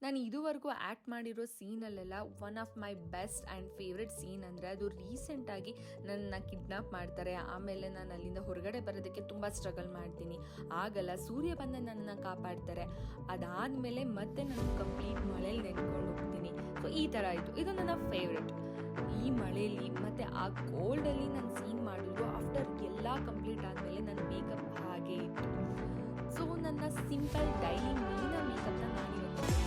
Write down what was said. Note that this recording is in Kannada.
ನಾನು ಇದುವರೆಗೂ ಆ್ಯಕ್ಟ್ ಮಾಡಿರೋ ಸೀನಲ್ಲೆಲ್ಲ one of my best and favourite scene ಅಂದರೆ ಅದು ರೀಸೆಂಟಾಗಿ ನನ್ನ ಕಿಡ್ನಾಪ್ ಮಾಡ್ತಾರೆ. ಆಮೇಲೆ ನಾನು ಅಲ್ಲಿಂದ ಹೊರಗಡೆ ಬರೋದಕ್ಕೆ ತುಂಬ ಸ್ಟ್ರಗಲ್ ಮಾಡ್ತೀನಿ, ಆಗಲ್ಲ. ಸೂರ್ಯ ಬಂದ ನನ್ನನ್ನು ಕಾಪಾಡ್ತಾರೆ. ಅದಾದಮೇಲೆ ಮತ್ತೆ ನಾನು ಕಂಪ್ಲೀಟ್ ಮಳೇಲಿ ನೆನ್ಕೊಂಡು ಹೋಗ್ತೀನಿ. ಸೊ ಈ ಥರ ಆಯಿತು. ಇದು ನನ್ನ ಫೇವ್ರೆಟ್. ಈ ಮಳೆಯಲ್ಲಿ ಮತ್ತು ಆ ಕೋಲ್ಡಲ್ಲಿ ನಾನು ಸೀನ್ ಮಾಡಿದ್ರು ಆಫ್ಟರ್ ಎಲ್ಲ ಕಂಪ್ಲೀಟ್ ಆದಮೇಲೆ ನನ್ನ ಮೇಕಪ್ ಹಾಗೆ ಇತ್ತು. ಸೊ ನನ್ನ ಸಿಂಪಲ್ ಡೈಲಿ ಮೇಕಪ್ನ ನಾನಿವತ್ತು